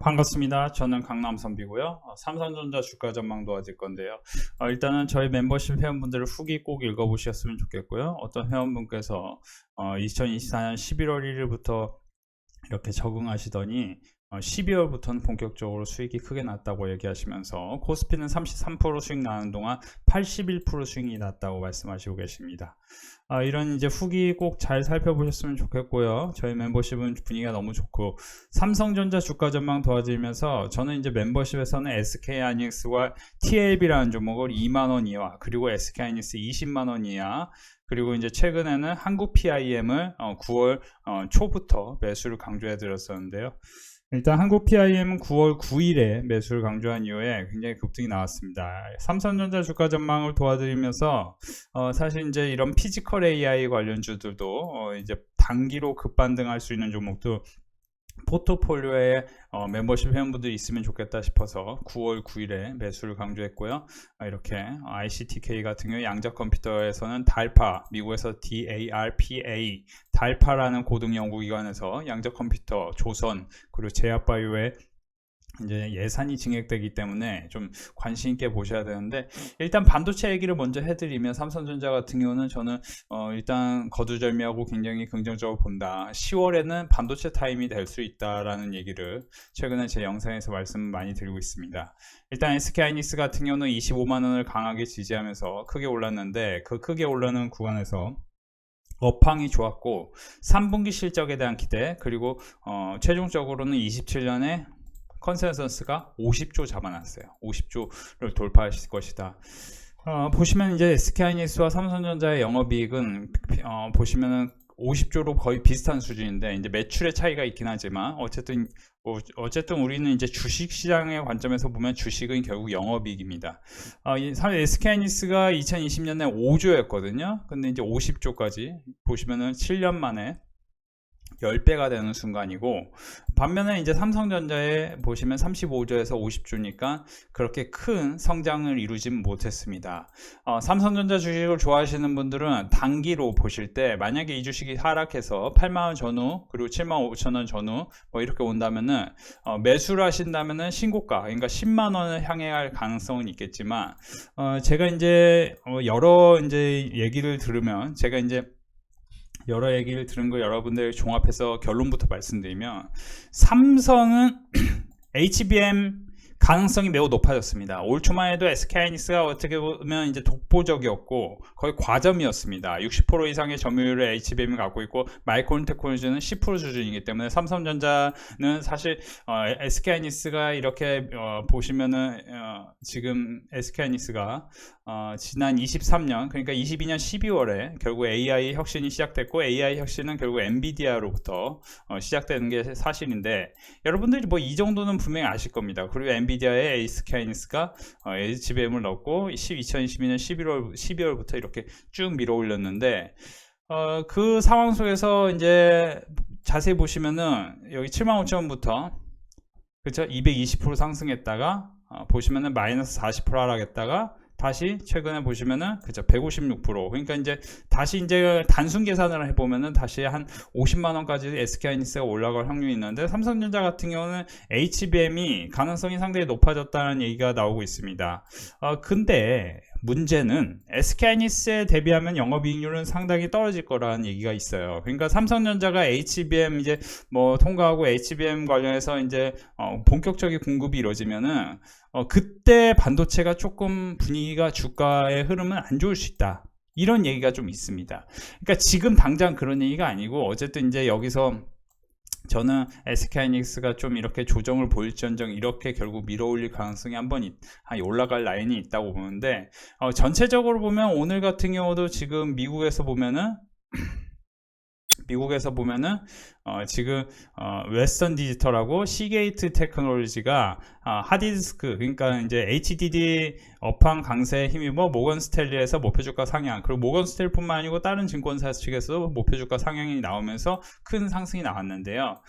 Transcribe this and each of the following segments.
반갑습니다. 저는 강남선비고요. 삼성전자 주가 전망 도와줄 건데요. 일단은 저희 멤버십 회원분들의 후기 꼭 읽어보셨으면 좋겠고요. 어떤 회원분께서 2024년 11월 1일부터 이렇게 적응하시더니 12월부터는 본격적으로 수익이 크게 났다고 얘기하시면서 코스피는 33% 수익 나는 동안 81% 수익이 났다고 말씀하시고 계십니다. 이런 이제 후기 꼭 잘 살펴보셨으면 좋겠고요. 저희 멤버십은 분위기가 너무 좋고 삼성전자 주가 전망 도와드리면서 저는 이제 멤버십에서는 SK하이닉스와 TLB라는 종목을 2만원 이하, 그리고 SK하이닉스 20만원 이하, 그리고 이제 최근에는 한국 PIM을 9월 초부터 매수를 강조해 드렸었는데요. 일단 한국 PIM은 9월 9일에 매수를 강조한 이후에 굉장히 급등이 나왔습니다. 삼성전자 주가 전망을 도와드리면서 사실 이제 이런 피지컬 AI 관련주들도 이제 단기로 급반등할 수 있는 종목도 포트폴리오에 멤버십 회원분들이 있으면 좋겠다 싶어서 9월 9일에 매수를 강조했고요. 이렇게 ICTK 같은 경우 양적 컴퓨터에서는 달파, 미국에서 DARPA, 달파라는 고등 연구기관에서 양적 컴퓨터, 조선, 그리고 제약바이오에 이제 예산이 증액되기 때문에 좀 관심 있게 보셔야 되는데, 일단 반도체 얘기를 먼저 해드리면 삼성전자 같은 경우는 저는 일단 거두절미하고 굉장히 긍정적으로 본다. 10월에는 반도체 타임이 될 수 있다라는 얘기를 최근에 제 영상에서 말씀 많이 드리고 있습니다. 일단 SK하이닉스 같은 경우는 25만원을 강하게 지지하면서 크게 올랐는데, 그 크게 올라는 구간에서 업황이 좋았고 3분기 실적에 대한 기대, 그리고 최종적으로는 27년에 컨센서스가 50조 잡아놨어요. 50조를 돌파하실 것이다. 보시면 이제 SK하이닉스와 삼성전자의 영업이익은 보시면은 50조로 거의 비슷한 수준인데, 이제 매출의 차이가 있긴 하지만 어쨌든 우리는 이제 주식시장의 관점에서 보면 주식은 결국 영업이익입니다. 사실 SK하이닉스가 2020년에 5조였거든요. 근데 이제 50조까지 보시면은 7년 만에 10배가 되는 순간이고, 반면에 이제 삼성전자에 보시면 35조에서 50조니까 그렇게 큰 성장을 이루진 못했습니다. 삼성전자 주식을 좋아하시는 분들은 단기로 보실 때 만약에 이 주식이 하락해서 8만원 전후, 그리고 7만 5천원 전후 뭐 이렇게 온다면은 매수를 하신다면은 신고가, 그러니까 10만원을 향해 갈 가능성은 있겠지만, 제가 이제 여러 이제 얘기를 들으면, 제가 이제 여러 얘기를 들은 거 여러분들 종합해서 결론부터 말씀드리면, 삼성은 HBM 가능성이 매우 높아졌습니다. 올 초만 해도 SK하이닉스가 어떻게 보면 이제 독보적이었고 거의 과점이었습니다. 60% 이상의 점유율을 HBM이 갖고 있고 마이크론 테크놀로지는 10% 수준이기 때문에 삼성전자는 사실 SK하이닉스가 이렇게 보시면은 지금 SK하이닉스가 지난 23년, 그러니까 22년 12월에 결국 AI 혁신이 시작됐고, AI 혁신은 결국 엔비디아로부터 시작되는 게 사실인데, 여러분들이 뭐 이 정도는 분명히 아실 겁니다. 그리고 엔비디아에 SK하이닉스가 HBM을 넣고 2022년 12월부터 이렇게 쭉 밀어 올렸는데, 그 상황 속에서 이제 자세히 보시면은 여기 75,000원부터 그쵸, 220% 상승했다가 보시면은 마이너스 40% 하락했다가 다시 최근에 보시면은 그죠, 156%. 그러니까 이제 다시 이제 단순 계산을 해보면은 다시 한 50만원까지 SK하이닉스가 올라갈 확률이 있는데, 삼성전자 같은 경우는 HBM이 가능성이 상당히 높아졌다는 얘기가 나오고 있습니다. 근데 문제는 SK하이닉스에 대비하면 영업이익률은 상당히 떨어질 거라는 얘기가 있어요. 그러니까 삼성전자가 HBM 이제 뭐 통과하고 HBM 관련해서 이제 본격적인 공급이 이루어지면은 그때 반도체가 조금 분위기가, 주가의 흐름은 안 좋을 수 있다, 이런 얘기가 좀 있습니다. 그러니까 지금 당장 그런 얘기가 아니고, 어쨌든 이제 여기서 저는 SK하이닉스가 좀 이렇게 조정을 보일지언정 이렇게 결국 밀어올릴 가능성이 한번 올라갈 라인이 있다고 보는데, 전체적으로 보면 오늘 같은 경우도 지금 미국에서 보면은 지금 웨스턴 디지털하고 시게이트 테크놀로지가 하드디스크, 그러니까 이제 HDD 업황 강세에 힘입어 모건 스탠리에서 목표주가 상향, 그리고 모건 스탠리뿐만 아니고 다른 증권사 측에서 목표주가 상향이 나오면서 큰 상승이 나왔는데요.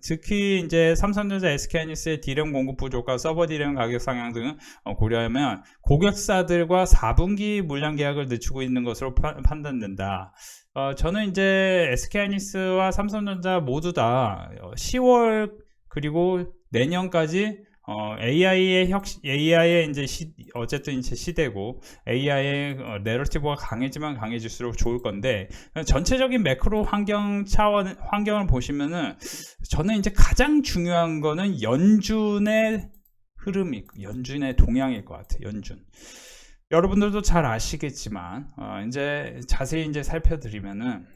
특히 이제 삼성전자, SK하이닉스의 D램 공급 부족과 서버 D램 가격 상향 등을 고려하면 고객사들과 4분기 물량 계약을 늦추고 있는 것으로 판단된다. 저는 이제 SK하이닉스와 삼성전자 모두 다 10월 그리고 내년까지 AI의 이제 어쨌든 이제 시대고 AI의 내러티브가 강해지면 강해질수록 좋을 건데 전체적인 매크로 환경을 보시면은 저는 이제 가장 중요한 거는 연준의 흐름이 연준의 동향일 것 같아요. 연준. 여러분들도 잘 아시겠지만 이제 자세히 이제 살펴드리면은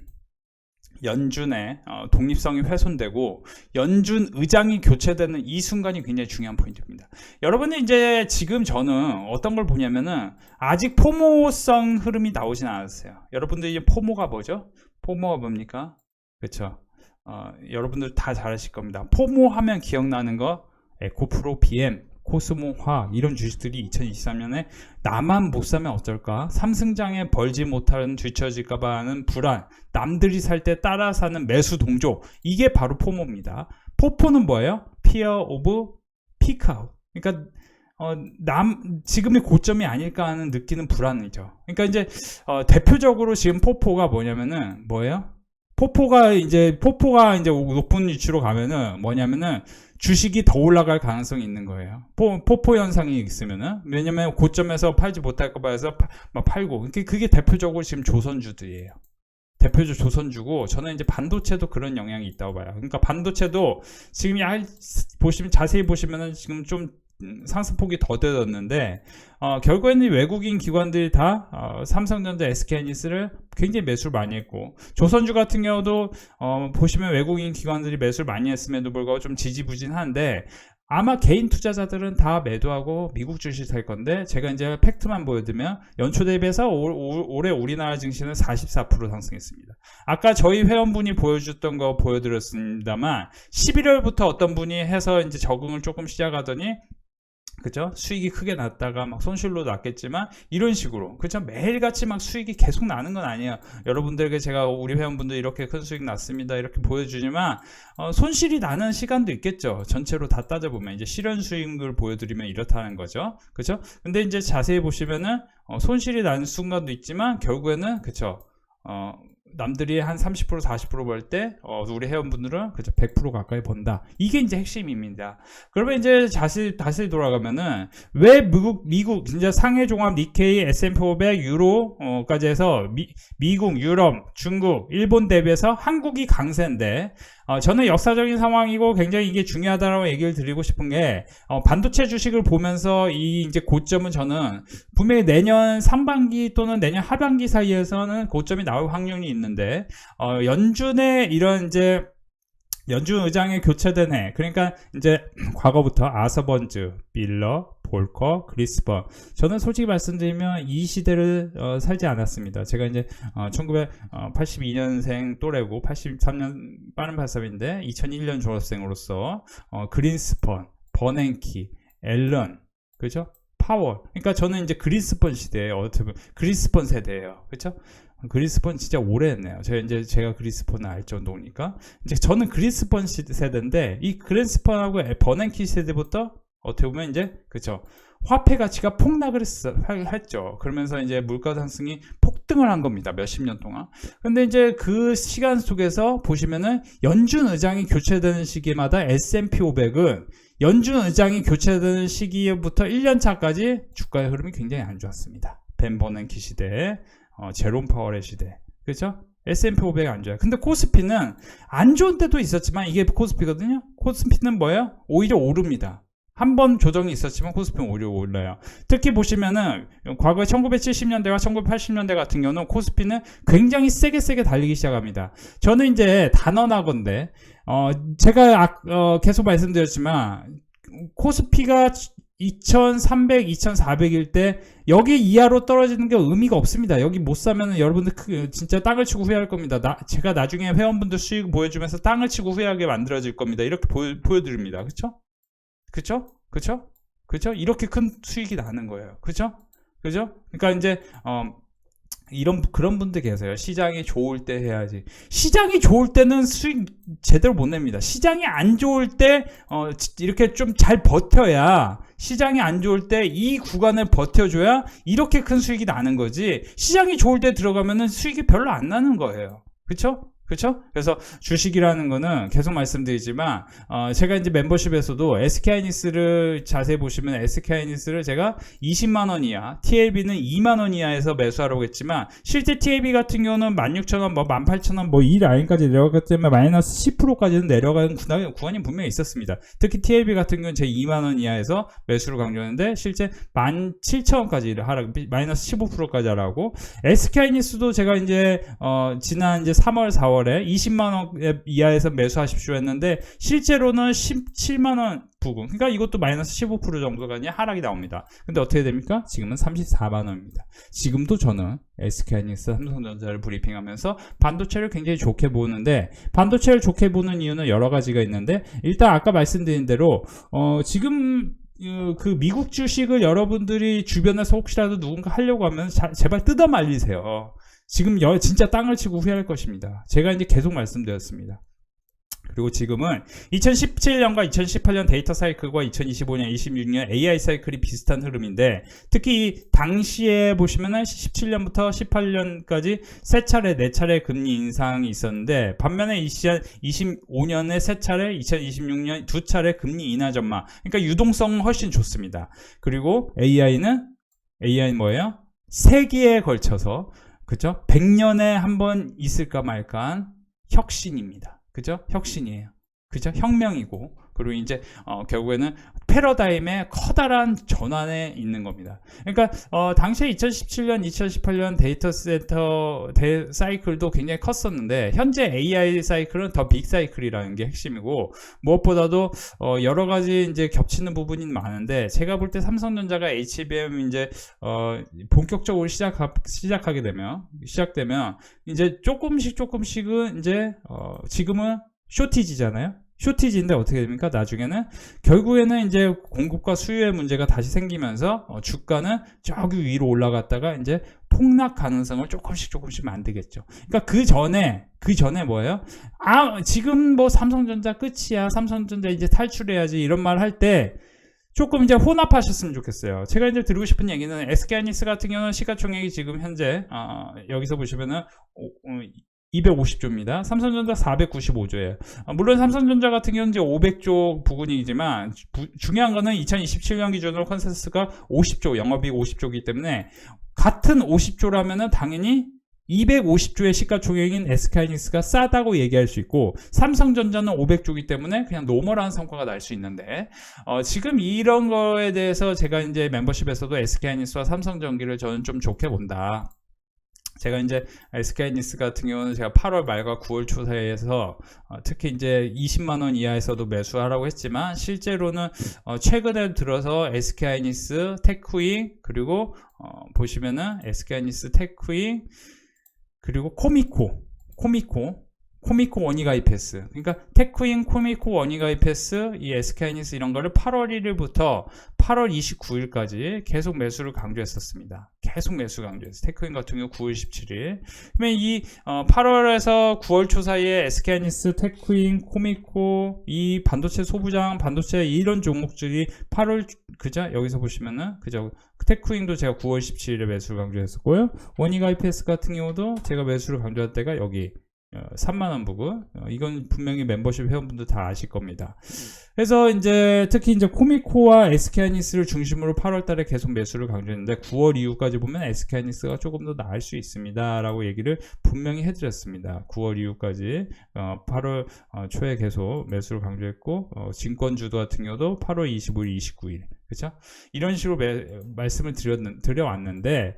연준의 독립성이 훼손되고 연준 의장이 교체되는 이 순간이 굉장히 중요한 포인트입니다. 여러분이 이제 지금 저는 어떤 걸 보냐면은 아직 포모성 흐름이 나오진 않았어요. 여러분들 이제 포모가 뭐죠? 포모가 뭡니까? 그렇죠? 여러분들 다 잘 아실 겁니다. 포모 하면 기억나는 거 에코프로, BM, 코스모화 이런 주식들이 2023년에 나만 못 사면 어쩔까? 삼승장에 벌지 못하는 뒤처질까봐 하는 불안, 남들이 살 때 따라 사는 매수 동조, 이게 바로 포모입니다. 포포는 뭐예요? Fear of Peak Out. 그러니까 지금의 고점이 아닐까 하는 느끼는 불안이죠. 그러니까 이제 대표적으로 지금 포포가 뭐냐면은 뭐예요? 포포가 이제 높은 위치로 가면은 뭐냐면은 주식이 더 올라갈 가능성이 있는 거예요. 포포 현상이 있으면은. 왜냐면 고점에서 팔지 못할까 해서 막 팔고. 그게 대표적으로 지금 조선주들이에요. 대표적 조선주고, 저는 이제 반도체도 그런 영향이 있다고 봐요. 그러니까 반도체도 지금 자세히 보시면은 지금 좀 상승폭이 더 되었는데 결국에는 외국인 기관들이 다 삼성전자, SK하이닉스를 굉장히 매수를 많이 했고, 조선주 같은 경우도 보시면 외국인 기관들이 매수를 많이 했음에도 불구하고 좀 지지부진한데 아마 개인 투자자들은 다 매도하고 미국 주식 살 건데, 제가 이제 팩트만 보여드리면 연초 대비해서 올해 우리나라 증시는 44% 상승했습니다. 아까 저희 회원분이 보여줬던 거 보여드렸습니다만 11월부터 어떤 분이 해서 이제 적응을 조금 시작하더니 그죠? 수익이 크게 났다가 막 손실로 났겠지만 이런 식으로 그죠? 매일같이 막 수익이 계속 나는 건 아니에요. 여러분들에게 제가 우리 회원분들 이렇게 큰 수익 났습니다 이렇게 보여주지만 손실이 나는 시간도 있겠죠. 전체로 다 따져보면 이제 실현 수익을 보여드리면 이렇다는 거죠. 그죠? 근데 이제 자세히 보시면은 손실이 나는 순간도 있지만 결국에는 그죠? 남들이 한 30% 40% 벌 때 우리 회원분들은 그죠 100% 가까이 번다. 이게 이제 핵심입니다. 그러면 이제 다시 돌아가면은 왜 미국 진짜 상해 종합 니케이, S&P 500, 유로까지 해서 미국, 유럽, 중국, 일본 대비해서 한국이 강세인데 저는 역사적인 상황이고 굉장히 이게 중요하다라고 얘기를 드리고 싶은 게 반도체 주식을 보면서 이 이제 고점은 저는 분명히 내년 상반기 또는 내년 하반기 사이에서는 고점이 나올 확률이 있는데 연준의 이런 이제 연준 의장이 교체된 해, 그러니까 이제 과거부터 아서번즈, 밀러, 볼커, 그리스번, 저는 솔직히 말씀드리면 이 시대를 살지 않았습니다. 제가 이제 1982년생 또래고 83년 빠른 83인데 2001년 졸업생으로서 그린스펀, 버냉키, 앨런, 그죠? 파월. 그러니까 저는 이제 그린스펀 시대예요. 어떻게 보면 그린스펀 세대예요. 그렇죠? 그린스펀 진짜 오래 했네요. 제가 그린스펀을 알 정도니까. 이제 저는 그린스펀 세대인데 이 그린스펀하고 버냉키 세대부터 어떻게 보면 이제 그쵸 화폐 가치가 폭락을 했죠. 그러면서 이제 물가 상승이 폭등을 한 겁니다. 몇십 년 동안. 근데 이제 그 시간 속에서 보시면은 연준 의장이 교체되는 시기마다 S&P 500은 연준 의장이 교체되는 시기부터 1년 차까지 주가의 흐름이 굉장히 안 좋았습니다. 벤 버냉키 시대, 제롬 파월의 시대. 그렇죠? S&P 500이 안 좋아요. 근데 코스피는 안 좋은 때도 있었지만 이게 코스피거든요. 코스피는 뭐예요? 오히려 오릅니다. 한 번 조정이 있었지만 코스피는 오히려 올라요. 특히 보시면은 과거 1970년대와 1980년대 같은 경우는 코스피는 굉장히 세게 달리기 시작합니다. 저는 이제 단언하건대 제가 계속 말씀드렸지만 코스피가 2300, 2400일 때 여기 이하로 떨어지는 게 의미가 없습니다. 여기 못 사면은 여러분들 진짜 땅을 치고 후회할 겁니다. 제가 나중에 회원분들 수익 보여주면서 땅을 치고 후회하게 만들어질 겁니다. 이렇게 보여드립니다. 그쵸? 그쵸? 이렇게 큰 수익이 나는 거예요. 그쵸? 그러니까 이제 그런 분들 계세요. 시장이 좋을 때 해야지. 시장이 좋을 때는 수익 제대로 못 냅니다. 시장이 안 좋을 때 이렇게 좀 잘 버텨야, 시장이 안 좋을 때 이 구간을 버텨줘야 이렇게 큰 수익이 나는 거지. 시장이 좋을 때 들어가면은 수익이 별로 안 나는 거예요. 그쵸? 그렇죠? 그래서 주식이라는 거는 계속 말씀드리지만 제가 이제 멤버십에서도 SK하이닉스를 자세히 보시면 SK하이닉스를 제가 20만 원 이하, TLB는 2만 원 이하에서 매수하라고 했지만 실제 TLB 같은 경우는 16,000원, 뭐 18,000원, 뭐 이 라인까지 내려갔기 때문에 마이너스 10%까지는 내려가는 구간이 분명히 있었습니다. 특히 TLB 같은 경우는 제 2만 원 이하에서 매수를 강조했는데 실제 17,000원까지 하락, 마이너스 15%까지 하라고. SK하이닉스도 제가 이제 지난 이제 3월, 4월에 20만원 이하에서 매수하십시오 했는데 실제로는 17만원 부근, 그러니까 이것도 마이너스 15% 정도가 하락이 나옵니다. 근데 어떻게 됩니까? 지금은 34만원입니다. 지금도 저는 SK하이닉스, 삼성전자를 브리핑하면서 반도체를 굉장히 좋게 보는데, 반도체를 좋게 보는 이유는 여러 가지가 있는데, 일단 아까 말씀드린 대로 지금 그 미국 주식을 여러분들이 주변에서 혹시라도 누군가 하려고 하면 제발 뜯어 말리세요. 지금 진짜 땅을 치고 후회할 것입니다. 제가 이제 계속 말씀드렸습니다. 그리고 지금은 2017년과 2018년 데이터 사이클과 2025년, 26년 AI 사이클이 비슷한 흐름인데, 특히 당시에 보시면은 17년부터 18년까지 3차례, 4차례 금리 인상이 있었는데, 반면에 25년에 3차례, 2026년 2차례 금리 인하 전망. 그러니까 유동성은 훨씬 좋습니다. 그리고 AI는 뭐예요? 세기에 걸쳐서, 그죠? 100년에 한 번 있을까 말까한 혁신입니다. 그죠? 혁신이에요. 그죠? 혁명이고, 그리고 이제 결국에는 패러다임의 커다란 전환에 있는 겁니다. 그러니까 당시에 2017년, 2018년 데이터 센터 사이클도 굉장히 컸었는데, 현재 AI 사이클은 더 빅 사이클이라는 게 핵심이고, 무엇보다도 여러 가지 이제 겹치는 부분이 많은데, 제가 볼 때 삼성전자가 HBM 이제 본격적으로 시작되면 이제 조금씩은 이제 지금은 쇼티지잖아요. 쇼티지인데 어떻게 됩니까? 나중에는 결국에는 이제 공급과 수요의 문제가 다시 생기면서 주가는 저기 위로 올라갔다가 이제 폭락 가능성을 조금씩 만들겠죠. 그러니까 그 전에 뭐예요? 지금 뭐 삼성전자 끝이야, 삼성전자 이제 탈출해야지, 이런 말 할 때 조금 이제 혼합하셨으면 좋겠어요. 제가 이제 드리고 싶은 얘기는 SK하이닉스 같은 경우는 시가총액이 지금 현재 여기서 보시면은 250조입니다. 삼성전자 495조예요. 물론 삼성전자 같은 경우는 이제 500조 부근이지만 중요한 거는 2027년 기준으로 컨센서스가 50조, 영업이익 50조이기 때문에 같은 50조라면은 당연히 250조의 시가총액인 SK하이닉스가 싸다고 얘기할 수 있고, 삼성전자는 500조이기 때문에 그냥 노멀한 성과가 날 수 있는데, 지금 이런 거에 대해서 제가 이제 멤버십에서도 SK하이닉스와 삼성전기를 저는 좀 좋게 본다. 제가 이제 SK하이닉스 같은 경우는 제가 8월 말과 9월 초 사이에서 특히 이제 20만원 이하에서도 매수하라고 했지만, 실제로는 최근에 들어서 SK하이닉스, 테크윙, 그리고 보시면은 SK하이닉스, 테크윙, 그리고 코미코 원이 가입했어. 그러니까 테크윙, 코미코 원이 가입했어. 이 SK하이닉스 이런 거를 8월 1일부터 8월 29일까지 계속 매수를 강조했었습니다. 계속 매수 강조했어요. 테크윙 같은 경우 9월 17일. 그러면 이 8월에서 9월 초 사이에 SK하이닉스, 테크윙, 코미코, 이 반도체 소부장, 반도체 이런 종목들이 8월, 그죠? 여기서 보시면은, 그죠? 테크윙도 제가 9월 17일에 매수를 강조했었고요. 원이 가입했어 같은 경우도 제가 매수를 강조할 때가 여기 3만원 부근, 이건 분명히 멤버십 회원분들 다 아실 겁니다. 그래서 이제 특히 이제 코미코와 SK하이닉스를 중심으로 8월 달에 계속 매수를 강조했는데, 9월 이후까지 보면 SK하이닉스가 조금 더 나을 수 있습니다 라고 얘기를 분명히 해드렸습니다. 9월 이후까지 8월 초에 계속 매수를 강조했고, 증권주도 같은 경우도 8월 25일, 29일, 그렇죠? 이런 식으로 말씀을 드려왔는데,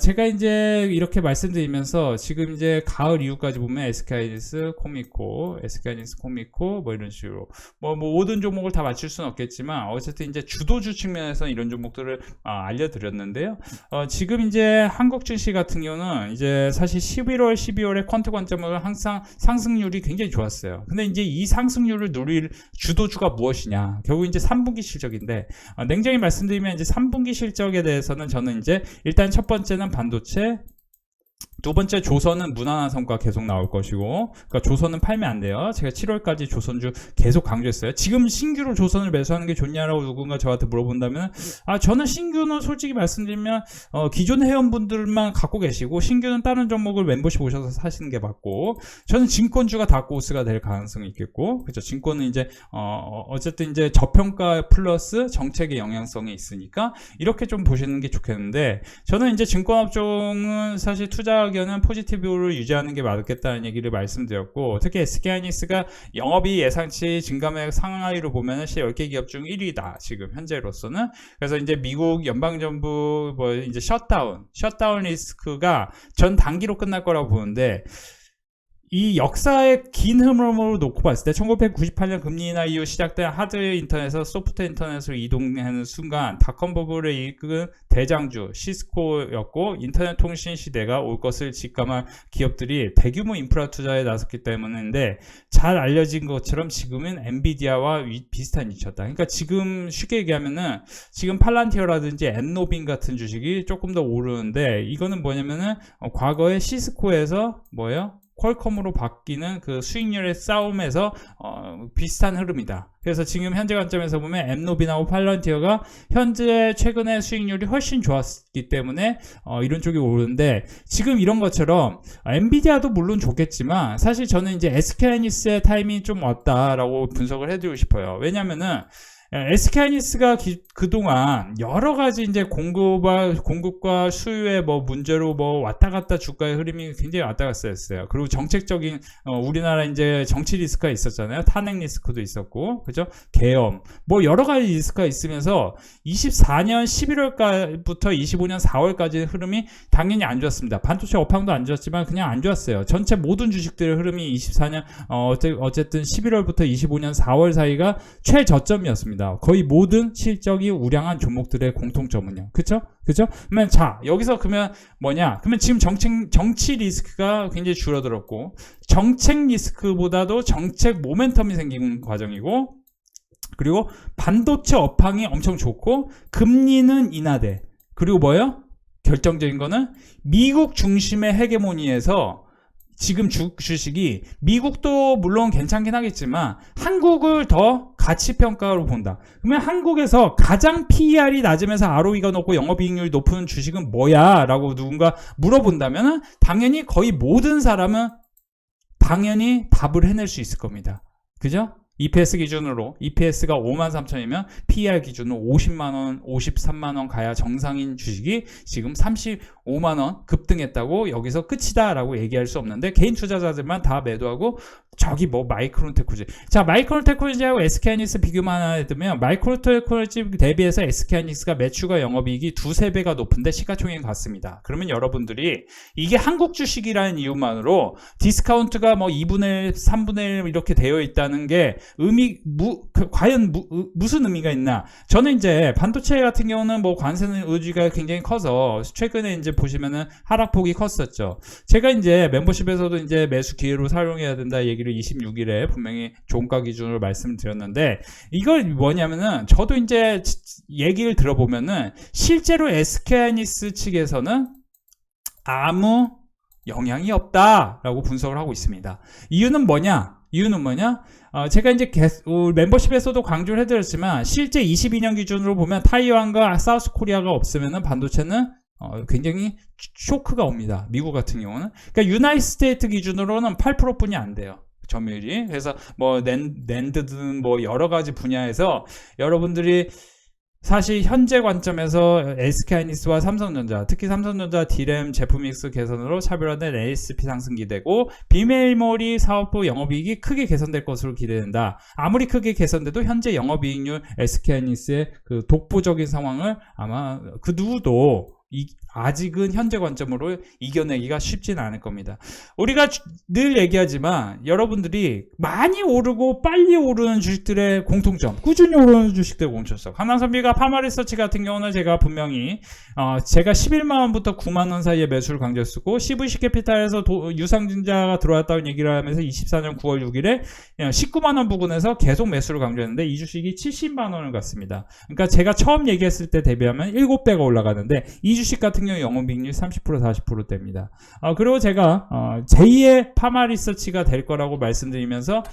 제가 이제 이렇게 말씀드리면서 지금 이제 가을 이후까지 보면 SK하이닉스, 코미코, SK하이닉스, 코미코, 뭐 이런 식으로 뭐 모든 종목을 다 맞출 수는 없겠지만, 어쨌든 이제 주도주 측면에서 이런 종목들을 알려드렸는데요. 지금 이제 한국 증시 같은 경우는 이제 사실 11월, 12월에 퀀트 관점으로 항상 상승률이 굉장히 좋았어요. 근데 이제 이 상승률을 누릴 주도주가 무엇이냐? 결국 이제 3분기 실적인데, 냉정히 말씀드리면 이제 3분기 실적에 대해서는 저는 이제 일단 첫 번째는 반도체, 두 번째, 조선은 무난한 성과 계속 나올 것이고, 그러니까 조선은 팔면 안 돼요. 제가 7월까지 조선주 계속 강조했어요. 지금 신규로 조선을 매수하는 게 좋냐라고 누군가 저한테 물어본다면, 저는 신규는 솔직히 말씀드리면 기존 회원분들만 갖고 계시고, 신규는 다른 종목을 멤버십 오셔서 사시는 게 맞고, 저는 증권주가 다크호스가 될 가능성이 있겠고, 그렇죠. 증권은 이제 어쨌든 이제 저평가 플러스 정책의 영향성이 있으니까 이렇게 좀 보시는 게 좋겠는데, 저는 이제 증권업종은 사실 투자 의견은 포지티브를 유지하는 게 맞겠다는 얘기를 말씀드렸고, 특히 SK하이닉스가 영업이 예상치 증감액 상하위로 보면 시 10개 기업 중 1위다 지금 현재로서는. 그래서 이제 미국 연방정부 뭐 이제 셧다운 리스크가 전 단기로 끝날 거라고 보는데, 이 역사의 긴 흐름으로 놓고 봤을 때 1998년 금리 인하 이후 시작된 하드 인터넷에서 소프트 인터넷으로 이동하는 순간 닷컴 버블을 이끈 대장주 시스코였고, 인터넷 통신 시대가 올 것을 직감한 기업들이 대규모 인프라 투자에 나섰기 때문인데, 잘 알려진 것처럼 지금은 엔비디아와 비슷한 위치였다. 그러니까 지금 쉽게 얘기하면은 지금 팔란티어라든지 엔노빈 같은 주식이 조금 더 오르는데, 이거는 뭐냐면은 과거에 시스코에서 뭐예요? 퀄컴으로 바뀌는 그 수익률의 싸움에서 비슷한 흐름이다. 그래서 지금 현재 관점에서 보면 엔노빈하고 팔런티어가 현재 최근에 수익률이 훨씬 좋았기 때문에 이런 쪽이 오르는데, 지금 이런 것처럼 엔비디아도 물론 좋겠지만 사실 저는 이제 SK하이닉스의 타이밍이 좀 왔다라고 분석을 해드리고 싶어요. 왜냐면은 SK하이닉스가 그동안 여러 가지 이제 공급과 수요의 뭐 문제로 뭐 왔다 갔다 주가의 흐름이 굉장히 왔다 갔다 했어요. 그리고 정책적인 우리나라 이제 정치 리스크가 있었잖아요. 탄핵 리스크도 있었고, 그죠? 계엄, 뭐 여러 가지 리스크가 있으면서 24년 11월부터 25년 4월까지의 흐름이 당연히 안 좋았습니다. 반도체 업황도 안 좋았지만 그냥 안 좋았어요. 전체 모든 주식들의 흐름이 24년 어쨌든 11월부터 25년 4월 사이가 최저점이었습니다. 거의 모든 실적이 우량한 종목들의 공통점은요. 그쵸? 그러면 자, 여기서 그러면 뭐냐? 그러면 지금 정치 리스크가 굉장히 줄어들었고, 정책 리스크보다도 정책 모멘텀이 생긴 과정이고, 그리고 반도체 업황이 엄청 좋고, 금리는 인하돼. 그리고 뭐예요? 결정적인 거는 미국 중심의 헤게모니에서 지금 주식이 미국도 물론 괜찮긴 하겠지만 한국을 더 가치평가로 본다. 그러면 한국에서 가장 PER이 낮으면서 ROE가 높고 영업이익률이 높은 주식은 뭐야? 라고 누군가 물어본다면 당연히 거의 모든 사람은 당연히 답을 해낼 수 있을 겁니다. 그죠? EPS 기준으로 EPS가 53,000이면 PER 기준으로 50만원, 53만원 가야 정상인 주식이 지금 35만원 급등했다고 여기서 끝이다 라고 얘기할 수 없는데, 개인 투자자들만 다 매도하고 저기 뭐 마이크론 테크놀로지, 자 마이크론 테크놀로지하고 SK하이닉스 비교만 하나 해두면 마이크론 테크놀로지 대비해서 SK하이닉스가 매출과 영업이익이 2-3배가 높은데 시가총액이 같습니다. 그러면 여러분들이 이게 한국 주식이라는 이유만으로 디스카운트가 뭐 2분의 1, 3분의 1 이렇게 되어 있다는 게 과연 무슨 의미가 있나? 저는 이제 반도체 같은 경우는 뭐 관세는 의지가 굉장히 커서 최근에 이제 보시면은 하락폭이 컸었죠. 제가 이제 멤버십에서도 이제 매수 기회로 사용해야 된다 얘기를 26일에 분명히 종가 기준으로 말씀드렸는데, 이걸 뭐냐면은 저도 이제 얘기를 들어보면은 실제로 SK하이닉스 측에서는 아무 영향이 없다라고 분석을 하고 있습니다. 이유는 뭐냐? 제가 이제 멤버십에서도 강조를 해드렸지만 실제 22년 기준으로 보면 타이완과 사우스 코리아가 없으면은 반도체는 굉장히 쇼크가 옵니다. 미국 같은 경우는. 그러니까 유나이티드 스테이트 기준으로는 8%뿐이 안 돼요. 점유율이. 그래서 뭐 낸드든 뭐 여러 가지 분야에서 여러분들이 사실 현재 관점에서 SK하이닉스와 삼성전자, 특히 삼성전자 D램 제품 믹스 개선으로 차별화된 ASP 상승 기대고, 비메모리 사업부 영업이익이 크게 개선될 것으로 기대된다. 아무리 크게 개선돼도 현재 영업이익률 SK하이닉스의 그 독보적인 상황을 아마 그 누구도 아직은 현재 관점으로 이겨내기가 쉽지는 않을 겁니다. 우리가 늘 얘기하지만 여러분들이 많이 오르고 빨리 오르는 주식들의 공통점, 꾸준히 오르는 주식들의 공통점, 한남선비가 파마리서치 같은 경우는 제가 분명히 제가 11만원부터 9만원 사이에 매수를 강조했었고, CVC 캐피탈에서 유상증자가 들어왔다는 얘기를 하면서 24년 9월 6일에 19만원 부근에서 계속 매수를 강조했는데 이 주식이 70만원을 갔습니다. 그러니까 제가 처음 얘기했을 때 대비하면 7배가 올라가는데 이 주식 같은 경우 영업이익률 30% 40%대입니다. 그리고 제가 제2의 파마 리서치가 될 거라고 말씀드리면서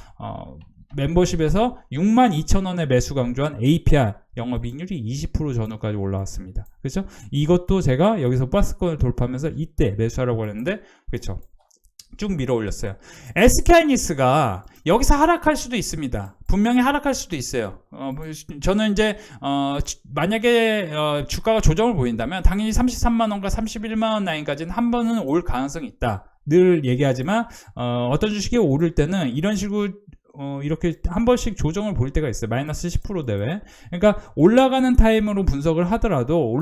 멤버십에서 62,000원에 매수 강조한 APR 영업이익률이 20% 전후까지 올라왔습니다. 그렇죠? 이것도 제가 여기서 박스권을 돌파하면서 이때 매수하라고 했는데 그렇죠? 쭉 밀어 올렸어요. SK하이닉스가 여기서 하락할 수도 있습니다. 분명히 하락할 수도 있어요. 저는 이제 만약에 주가가 조정을 보인다면 당연히 33만원과 31만원 라인까지는 한 번은 올 가능성이 있다. 늘 얘기하지만 어떤 주식이 오를 때는 이런 식으로 이렇게 한 번씩 조정을 볼 때가 있어요. 마이너스 10% 내외. 그러니까 올라가는 타임으로 분석을 하더라도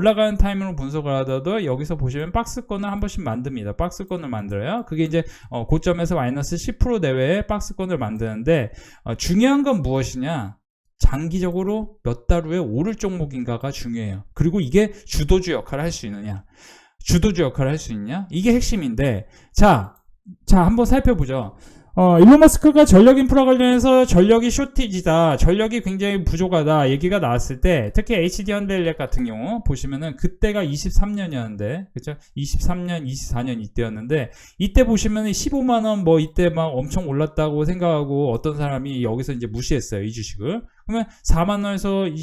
여기서 보시면 박스권을 한 번씩 만듭니다. 박스권을 만들어요. 그게 이제 고점에서 마이너스 10% 내외의 박스권을 만드는데 중요한 건 무엇이냐? 장기적으로 몇 달 후에 오를 종목인가가 중요해요. 그리고 이게 주도주 역할을 할 수 있느냐? 이게 핵심인데 자 한번 살펴보죠. 일론 머스크가 전력 인프라 관련해서 전력이 쇼티지다, 전력이 굉장히 부족하다 얘기가 나왔을 때 특히 HD 현대일렉 같은 경우 보시면은 그때가 23년이었는데 그쵸? 23년, 24년 이때였는데 이때 보시면은 15만원 뭐 이때 막 엄청 올랐다고 생각하고 어떤 사람이 여기서 이제 무시했어요. 이 주식을. 그러면 4만원에서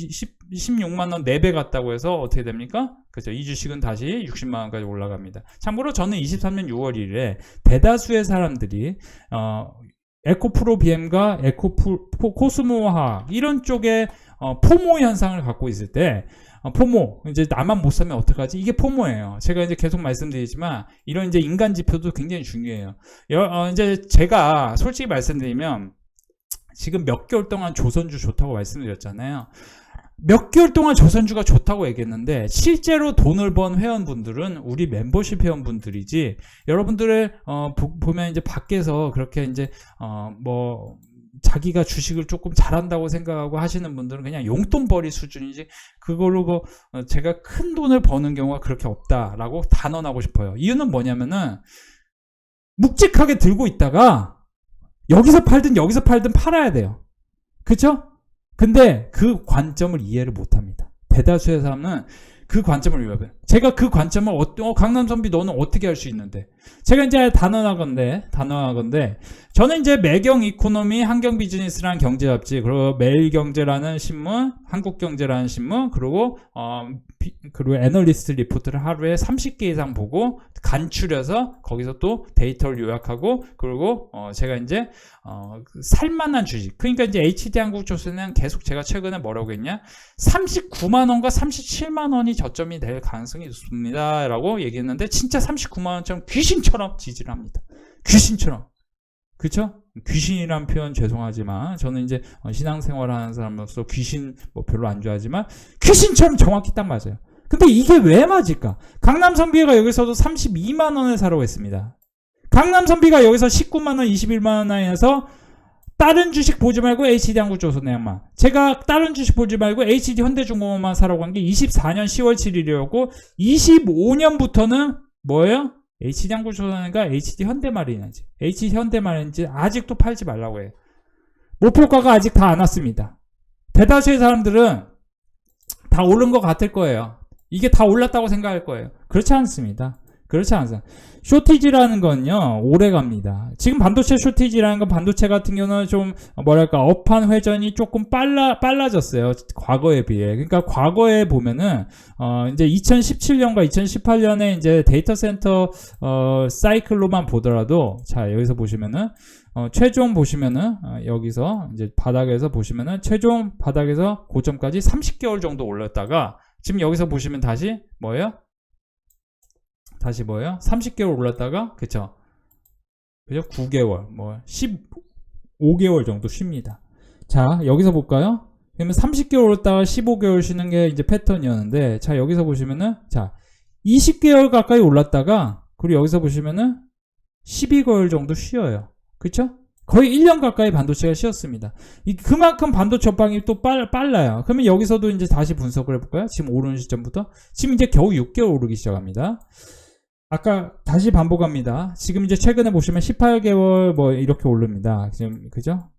16만원 4배 갔다고 해서 어떻게 됩니까? 그죠? 이 주식은 다시 60만원까지 올라갑니다. 참고로 저는 23년 6월 1일에 대다수의 사람들이 에코프로 BM과 코스모화학 이런 쪽에 포모 현상을 갖고 있을 때 포모, 이제 나만 못 사면 어떡하지? 이게 포모예요. 제가 이제 계속 말씀드리지만 이런 이제 인간 지표도 굉장히 중요해요. 이제 제가 솔직히 말씀드리면 지금 몇 개월 동안 조선주 좋다고 말씀드렸잖아요. 몇 개월 동안 조선주가 좋다고 얘기했는데 실제로 돈을 번 회원분들은 우리 멤버십 회원분들이지 여러분들의 보면 이제 밖에서 그렇게 이제 뭐 자기가 주식을 조금 잘한다고 생각하고 하시는 분들은 그냥 용돈벌이 수준이지 그걸로 제가 큰 돈을 버는 경우가 그렇게 없다라고 단언하고 싶어요. 이유는 뭐냐면은 묵직하게 들고 있다가 여기서 팔든 팔아야 돼요. 그쵸? 근데 그 관점을 이해를 못합니다. 대다수의 사람은 그 관점을 이해해요. 제가 그 관점을 강남선비 너는 어떻게 할 수 있는데 제가 이제 단언하건대 저는 이제 매경 이코노미 한경 비즈니스라는 경제 잡지 그리고 매일경제라는 신문 한국경제라는 신문 그리고 애널리스트 리포트를 하루에 30개 이상 보고 간추려서 거기서 또 데이터를 요약하고 그리고 제가 이제 살만한 주식 그러니까 이제 HD한국조선은 계속 제가 최근에 뭐라고 했냐 39만원과 37만원이 저점이 될 가능성이 있습니다 라고 얘기했는데 진짜 39만원처럼 귀신처럼 지지를 합니다. 귀신처럼. 그쵸? 귀신이란 표현 죄송하지만 저는 이제 신앙생활 하는 사람으로서 귀신 뭐 별로 안 좋아하지만 귀신처럼 정확히 딱 맞아요. 근데 이게 왜 맞을까? 강남선비가 여기서도 32만원을 사라고 했습니다. 강남선비가 여기서 19만원 21만원 라인에서 다른 주식 보지 말고 HD한국조선해양만 제가 다른 주식 보지 말고 HD현대중공업만 사라고 한 게 24년 10월 7일이었고 25년부터는 뭐예요? HD한국조선인가 HD현대마린인지 HD현대마린인지 아직도 팔지 말라고 해요. 목표가가 아직 다 안 왔습니다. 대다수의 사람들은 다 오른 것 같을 거예요. 이게 다 올랐다고 생각할 거예요. 그렇지 않습니다. 쇼티지라는 건요 오래 갑니다. 지금 반도체 쇼티지라는 건 반도체 같은 경우는 좀 뭐랄까 업한 회전이 조금 빨라졌어요. 과거에 비해. 그러니까 과거에 보면은 이제 2017년과 2018년에 이제 데이터 센터 사이클로만 보더라도 자 여기서 보시면은 최종 보시면은 여기서 이제 바닥에서 보시면은 최종 바닥에서 고점까지 30개월 정도 올랐다가 지금 여기서 보시면 다시 뭐예요? 30개월 올랐다가 그쵸? 9개월 뭐 15개월 정도 쉽니다. 자 여기서 볼까요? 그러면 30개월 올랐다가 15개월 쉬는 게 이제 패턴이었는데 자 여기서 보시면은 자 20개월 가까이 올랐다가 그리고 여기서 보시면은 12개월 정도 쉬어요. 그쵸? 거의 1년 가까이 반도체가 쉬었습니다. 그만큼 반도체 업황이 또 빨라요. 그러면 여기서도 이제 다시 분석을 해볼까요? 지금 오르는 시점부터 지금 이제 겨우 6개월 오르기 시작합니다. 아까 다시 반복합니다. 지금 이제 최근에 보시면 18개월 뭐 이렇게 오릅니다. 지금 그죠?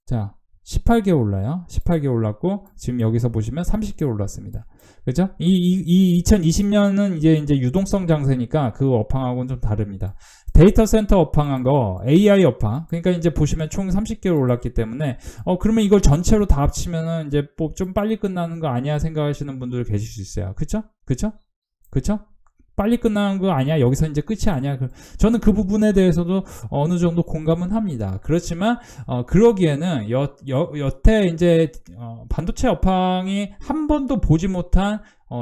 자 18개월 올라요. 18개월 올랐고 지금 여기서 보시면 30개월 올랐습니다. 그죠? 이 2020년은 이제 유동성 장세니까 그 업황하고는 좀 다릅니다. 데이터 센터 업황한 거 AI 업황. 그러니까 이제 보시면 총 30개월 올랐기 때문에 그러면 이걸 전체로 다 합치면은 이제 뭐 좀 빨리 끝나는 거 아니야 생각하시는 분들 계실 수 있어요. 그쵸? 빨리 끝나는 거 아니야? 여기서 이제 끝이 아니야? 저는 그 부분에 대해서도 어느 정도 공감은 합니다. 그렇지만 그러기에는 여태 이제 반도체 업황이 한 번도 보지 못한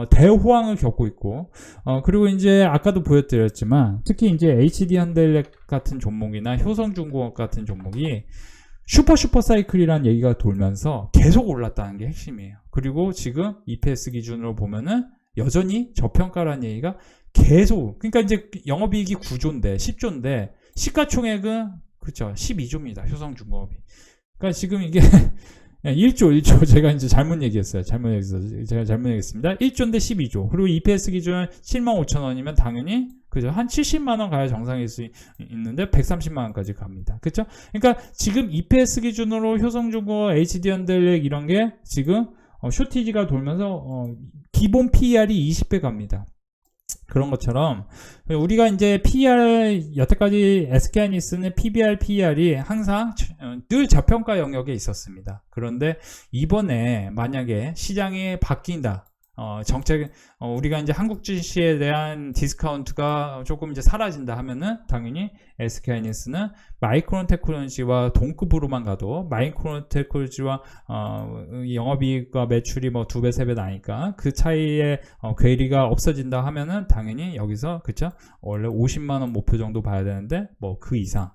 대호황을 겪고 있고 그리고 이제 아까도 보여드렸지만 특히 이제 HD 현대일렉 같은 종목이나 효성중공업 같은 종목이 슈퍼 사이클이라는 얘기가 돌면서 계속 올랐다는 게 핵심이에요. 그리고 지금 EPS 기준으로 보면은 여전히 저평가라는 얘기가 계속, 그러니까 이제 영업이익이 9조인데 10조인데 시가총액은 그렇죠 12조입니다. 효성중공업이. 그러니까 지금 이게 1조 제가 이제 잘못 얘기했어요. 제가 잘못 얘기했습니다. 1조인데 12조. 그리고 EPS 기준은 75,000원이면 당연히 그죠? 한 70만 원 가야 정상일 수 있는데 130만 원까지 갑니다. 그렇죠? 그러니까 지금 EPS 기준으로 효성중공업, HD현대일렉 이런 게 지금 쇼티지가 돌면서 기본 PER이 20배 갑니다. 그런 것처럼 우리가 이제 PER 여태까지 SK하이닉스는 PBR, PER이 항상 늘 저평가 영역에 있었습니다. 그런데 이번에 만약에 시장이 바뀐다. 정책, 우리가 이제 한국 주식에 대한 디스카운트가 조금 이제 사라진다 하면은 당연히 SK하이닉스는 마이크론 테크놀로지와 동급으로만 가도 마이크론 테크놀로지와 영업이익과 매출이 뭐 2배, 3배 나니까 그 차이의 괴리가 없어진다 하면은 당연히 여기서 그쵸? 원래 50만원 목표 정도 봐야 되는데 뭐 그 이상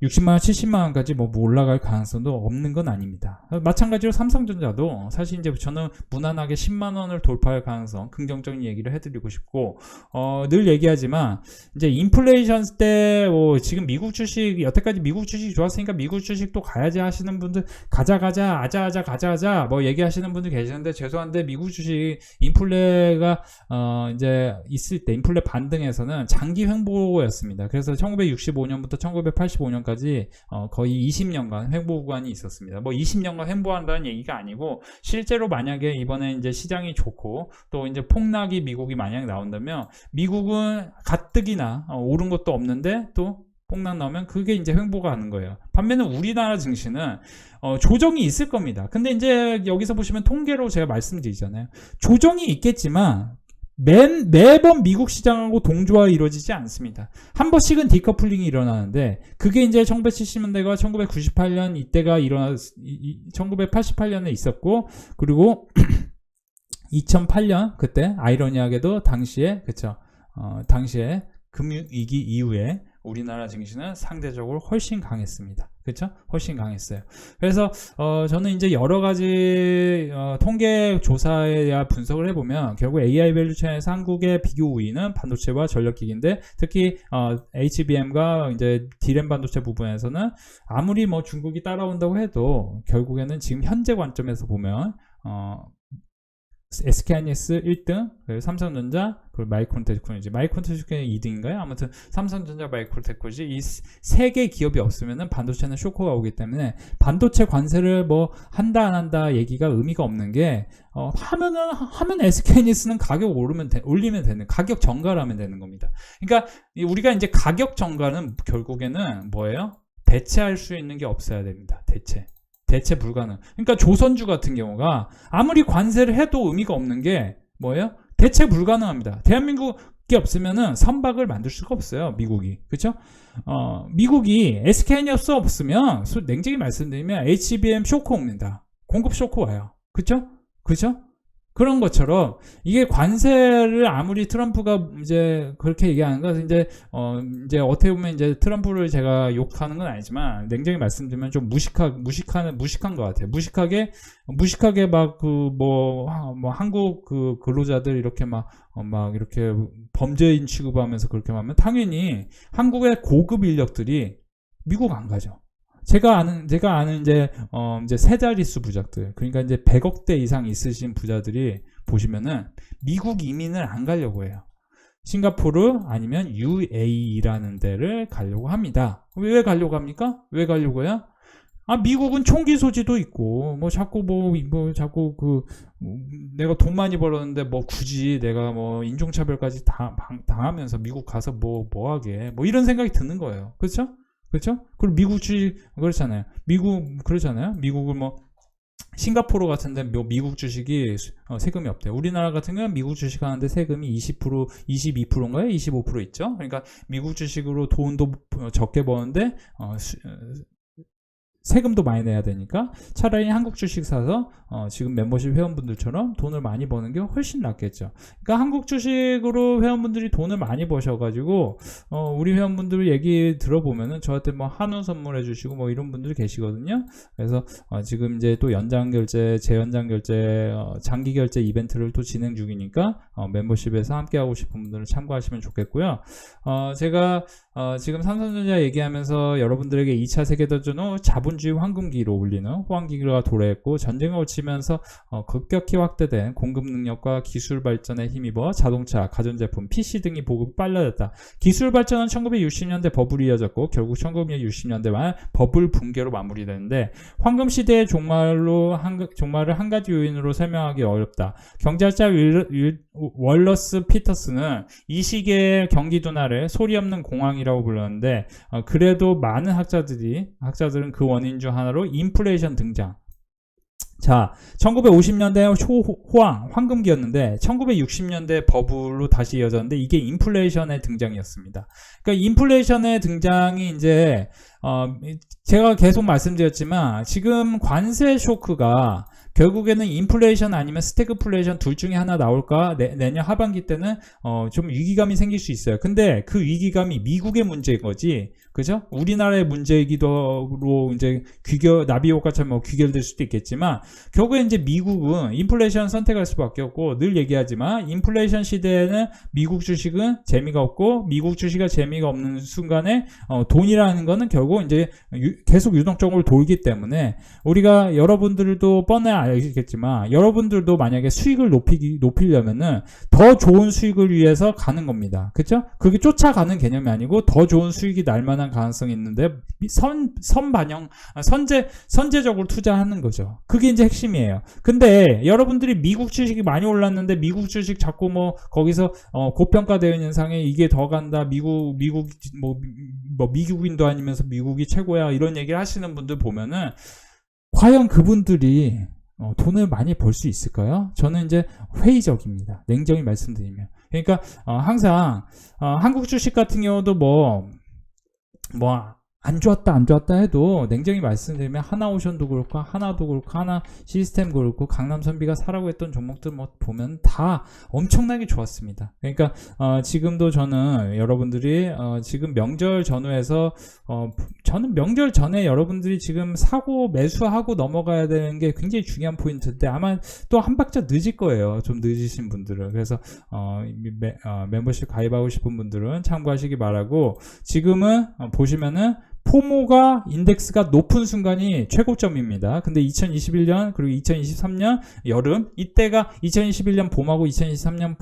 60만원, 70만원까지 뭐 올라갈 가능성도 없는 건 아닙니다. 마찬가지로 삼성전자도 사실 이제 저는 무난하게 10만원을 돌파할 가능성, 긍정적인 얘기를 해드리고 싶고, 늘 얘기하지만, 이제 인플레이션 때, 지금 미국 주식, 여태까지 미국 주식이 좋았으니까 미국 주식도 가야지 하시는 분들, 가자, 뭐 얘기하시는 분들 계시는데, 죄송한데 미국 주식 인플레가, 이제 있을 때, 인플레 반등에서는 장기 횡보였습니다. 그래서 1965년부터 1985년까지 거의 20년간 횡보 구간이 있었습니다. 뭐 20년간 횡보한다는 얘기가 아니고 실제로 만약에 이번에 이제 시장이 좋고 또 이제 폭락이 미국이 만약에 나온다면 미국은 가뜩이나 오른 것도 없는데 또 폭락 나오면 그게 이제 횡보가 하는 거예요. 반면에 우리나라 증시는 조정이 있을 겁니다. 근데 이제 여기서 보시면 통계로 제가 말씀드리잖아요. 조정이 있겠지만 매번 미국 시장하고 동조화 이루어지지 않습니다. 한 번씩은 디커플링이 일어나는데 그게 이제 1970년대가 1998년 이때가 1988년에 있었고 그리고 2008년 그때 아이러니하게도 당시에 당시에 금융위기 이후에 우리나라 증시는 상대적으로 훨씬 강했습니다. 그렇죠? 훨씬 강했어요. 그래서 저는 이제 여러 가지 통계 조사에 대한 분석을 해보면 결국 AI 밸류체인에서 한국의 비교 우위는 반도체와 전력기기인데 특히 HBM과 이제 D램 반도체 부분에서는 아무리 뭐 중국이 따라온다고 해도 결국에는 지금 현재 관점에서 보면 SK하이닉스 1등, 그리고 삼성전자, 그리고 마이크론 테크놀로지. 마이크론 테크놀로지 2등인가요? 아무튼 삼성전자, 마이크론 테크놀로지 이 세 개 기업이 없으면은 반도체는 쇼크가 오기 때문에 반도체 관세를 뭐 한다 안 한다 얘기가 의미가 없는 게 하면 SK하이닉스는 가격 올리면 되는 가격 정가를 하면 되는 겁니다. 그러니까 우리가 이제 가격 정가는 결국에는 뭐예요? 대체할 수 있는 게 없어야 됩니다. 대체 불가능. 그러니까 조선주 같은 경우가 아무리 관세를 해도 의미가 없는 게 뭐예요? 대체 불가능합니다. 대한민국이 없으면은 선박을 만들 수가 없어요. 미국이. 그렇죠? 미국이 SK하이닉스 없으면 냉정히 말씀드리면 HBM 쇼크 옵니다. 공급 쇼크 와요. 그렇죠? 그런 것처럼 이게 관세를 아무리 트럼프가 이제 그렇게 얘기하는 건 이제 어떻게 보면 이제 트럼프를 제가 욕하는 건 아니지만 냉정히 말씀드리면 좀 무식한 것 같아요. 무식하게 막 뭐 한국 그 근로자들 이렇게 막 이렇게 범죄인 취급하면서 그렇게 하면 당연히 한국의 고급 인력들이 미국 안 가죠. 제가 아는 이제 세 자릿수 부자들, 그러니까 이제 100억대 이상 있으신 부자들이 보시면은 미국 이민을 안 가려고 해요. 싱가포르 아니면 UAE라는 데를 가려고 합니다. 왜 가려고 합니까? 왜 가려고 해요? 미국은 총기 소지도 있고, 뭐, 자꾸 내가 돈 많이 벌었는데, 뭐, 굳이 내가 뭐, 인종차별까지 당하면서 미국 가서 뭐 하게. 뭐, 이런 생각이 드는 거예요. 그렇죠? 그렇죠? 그리고 미국 주식, 그렇잖아요. 그렇잖아요. 미국을 뭐, 싱가포르 같은데 미국 주식이 세금이 없대요. 우리나라 같은 경우는 미국 주식 하는데 세금이 20%, 22%인가요? 25% 있죠? 그러니까 미국 주식으로 돈도 적게 버는데, 세금도 많이 내야 되니까 차라리 한국 주식 사서 지금 멤버십 회원분들처럼 돈을 많이 버는 게 훨씬 낫겠죠. 그러니까 한국 주식으로 회원분들이 돈을 많이 버셔가지고 우리 회원분들 얘기 들어보면은 저한테 뭐 한우 선물해 주시고 뭐 이런 분들이 계시거든요. 그래서 지금 이제 또 연장 결제, 재연장 결제, 장기 결제 이벤트를 또 진행 중이니까 멤버십에서 함께 하고 싶은 분들은 참고하시면 좋겠고요. 제가 지금 삼성전자 얘기하면서 여러분들에게 2차 세계대전 후 자본주의 황금기로 울리는 호황기가 도래했고 전쟁을 거치면서 급격히 확대된 공급 능력과 기술 발전에 힘입어 자동차, 가전제품, PC 등이 보급이 빨라졌다. 기술 발전은 1960년대 버블이 이어졌고 결국 1960년대 말 버블 붕괴로 마무리되는데 황금시대의 종말을 한 가지 요인으로 설명하기 어렵다. 경제학자 월러스 피터스는 이 시기의 경기 둔화를 소리 없는 공황이라고 불렀는데 그래도 많은 학자들은 그 원인 중 하나로 인플레이션 등장. 자, 1950년대 초호황, 황금기였는데 1960년대 버블로 다시 이어졌는데 이게 인플레이션의 등장이었습니다. 그러니까 인플레이션의 등장이 이제 제가 계속 말씀드렸지만 지금 관세 쇼크가 결국에는 인플레이션 아니면 스태그플레이션 둘 중에 하나 나올까 내년 하반기 때는 좀 위기감이 생길 수 있어요. 근데 그 위기감이 미국의 문제인 거지, 그죠? 우리나라의 문제이기도 이제 나비 효과처럼 뭐 귀결될 수도 있겠지만 결국에 이제 미국은 인플레이션 선택할 수밖에 없고 늘 얘기하지만 인플레이션 시대에는 미국 주식은 재미가 없고 미국 주식이 재미가 없는 순간에 돈이라는 거는 결국 이제 계속 유동적으로 돌기 때문에 우리가 여러분들도 뻔히 알겠지만 여러분들도 만약에 수익을 높이려면은 더 좋은 수익을 위해서 가는 겁니다. 그렇죠? 그게 쫓아가는 개념이 아니고 더 좋은 수익이 날 만한 가능성이 있는데 선제적으로 투자하는 거죠. 그게 이제 핵심이에요. 근데 여러분들이 미국 주식이 많이 올랐는데 미국 주식 자꾸 뭐 거기서 고평가되어 있는 상에 이게 더 간다. 미국인도 아니면서 미국이 최고야. 이런 얘기를 하시는 분들 보면은 과연 그분들이 돈을 많이 벌 수 있을까요? 저는 이제 회의적입니다. 냉정히 말씀드리면. 그러니까 항상 한국 주식 같은 경우도 안 좋았다 해도 냉정히 말씀드리면 하나오션도 그렇고 하나도 그렇고 하나 시스템 그렇고 강남선비가 사라고 했던 종목들 보면 다 엄청나게 좋았습니다. 그러니까 지금도 저는 여러분들이 지금 명절 전후에서 저는 명절 전에 여러분들이 지금 사고 매수하고 넘어가야 되는 게 굉장히 중요한 포인트인데 아마 또 한 박자 늦을 거예요. 좀 늦으신 분들은. 그래서 멤버십 가입하고 싶은 분들은 참고하시기 바라고 지금은 보시면은 포모가 인덱스가 높은 순간이 최고점입니다. 근데 2021년 그리고 2023년 여름 이때가 2021년 봄하고 2023년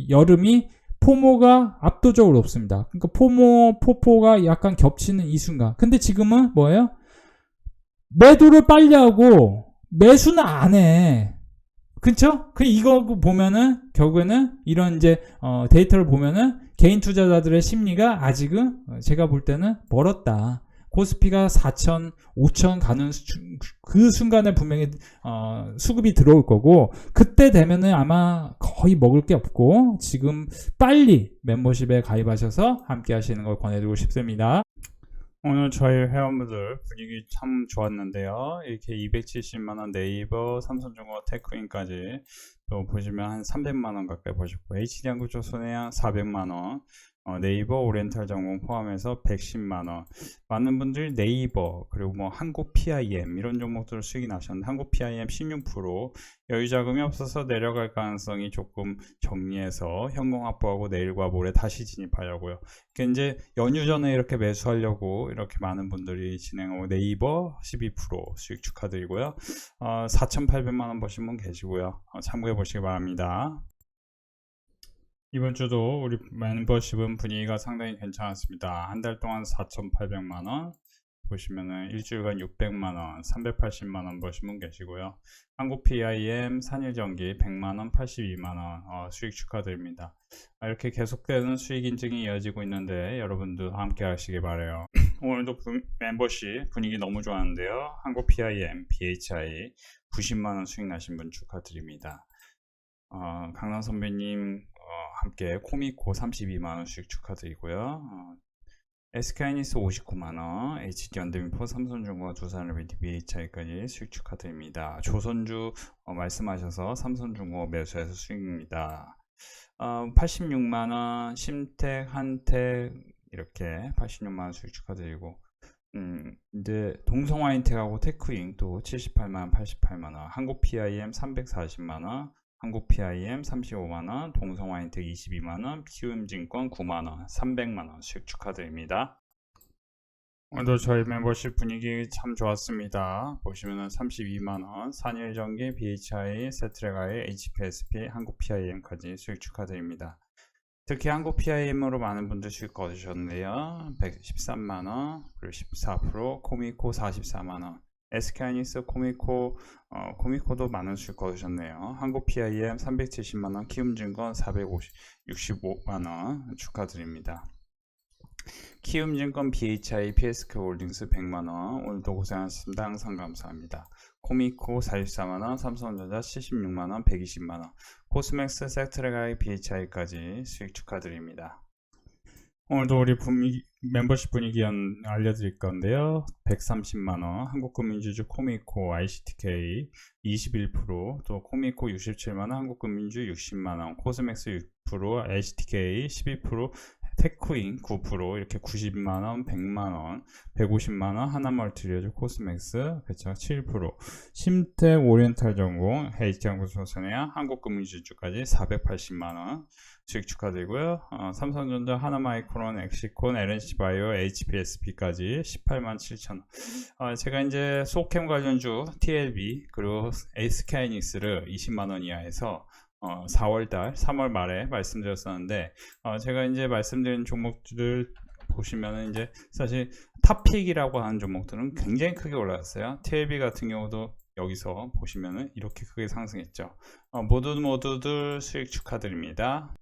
여름이 포모가 압도적으로 높습니다. 그러니까 포포가 약간 겹치는 이 순간. 근데 지금은 뭐예요? 매도를 빨리 하고 매수는 안 해. 그쵸? 이거 보면은 결국에는 이런 이제 데이터를 보면은 개인 투자자들의 심리가 아직은 제가 볼 때는 멀었다. 코스피가 4천, 5천 가는 그 순간에 분명히 수급이 들어올 거고 그때 되면은 아마 거의 먹을 게 없고 지금 빨리 멤버십에 가입하셔서 함께 하시는 걸 권해드리고 싶습니다. 오늘 저희 회원분들 분위기 참 좋았는데요. 이렇게 270만원 네이버, 삼성중공업 테크인까지 또 보시면 한 300만원 가까이 보셨고 HD한국조 손해양 400만원, 네이버 오리엔탈 전공 포함해서 110만원. 많은 분들이 네이버 그리고 뭐 한국 PIM 이런 종목들 수익이 나셨는데 한국 PIM 16% 여유 자금이 없어서 내려갈 가능성이 조금 정리해서 현금 확보하고 내일과 모레 다시 진입하려고요. 그러니까 이제 연휴 전에 이렇게 매수하려고 이렇게 많은 분들이 진행하고 네이버 12% 수익 축하드리고요. 4,800만원 보신 분 계시고요. 참고해 보시기 바랍니다. 이번 주도 우리 멤버십은 분위기가 상당히 괜찮았습니다. 한 달 동안 4,800만원, 보시면은 일주일간 600만원, 380만원 버신 분 계시고요. 한국 PIM 산일전기 100만원, 82만원 수익 축하드립니다. 이렇게 계속되는 수익 인증이 이어지고 있는데 여러분도 함께 하시기 바라요. 오늘도 멤버십 분위기 너무 좋았는데요. 한국 PIM, BHI 90만원 수익 나신 분 축하드립니다. 강남 선배님 함께 코미코 32만원 수익 축하드리고요. SK하이닉스 59만원, HD현대미포, 삼성중공업, 두산레비티, BHI까지 수익 축하드립니다. 조선주 말씀하셔서 삼성중공업 매수해서 수익입니다. 86만원, 심택, 한택 이렇게 86만원 수익 축하드리고 이제 동성와인텍하고 테크잉 또 78만원, 88만원, 한국 PIM 340만원, 한국 PIM 35만원, 동성와인텍 22만원, 키움증권 9만원, 300만원 수익 축하드립니다. 오늘도 저희 멤버십 분위기 참 좋았습니다. 보시면은 32만원, 산일전기, BHI, 세트랙아이, HPSP, 한국 PIM까지 수익 축하드립니다. 특히 한국 PIM으로 많은 분들 수익 거두셨는데요. 113만원, 그리고 14%, 코미코 44만원, SK하이닉스, 코미코도 많은 수익 거두셨네요. 한국 PIM 370만원, 키움증권 465만원 축하드립니다. 키움증권, BHI, PSK홀딩스 100만원, 오늘도 고생하셨습니다. 항상 감사합니다. 코미코 44만원, 삼성전자 76만원, 120만원, 코스맥스, 세트랙아이, BHI까지 수익 축하드립니다. 오늘도 우리 멤버십 분위기 알려드릴 건데요. 130만원, 한국금민주주 코미코, ICTK 21%, 또 코미코 67만원, 한국금민주 60만원, 코스맥스 6%, HTK 12%, 테크잉 9%, 이렇게 90만원, 100만원, 150만원, 하나멀티리얼즈, 코스맥스, 그쵸, 7%, 심택, 오리엔탈전공, HT항공조선해야, 한국금융주주까지 480만원 수익 축하드리고요. 삼성전자, 하나마이크론, 엑시콘, LNC바이오, HPSP까지 18만 7천원. 제가 이제 소캠 관련주 TLB 그리고 SK하이닉스를 20만원 이하에서 4월달, 3월 말에 말씀드렸었는데 제가 이제 말씀드린 종목들 보시면은 이제 사실 탑픽이라고 하는 종목들은 굉장히 크게 올랐어요. TLB 같은 경우도 여기서 보시면은 이렇게 크게 상승했죠. 모두들 수익 축하드립니다.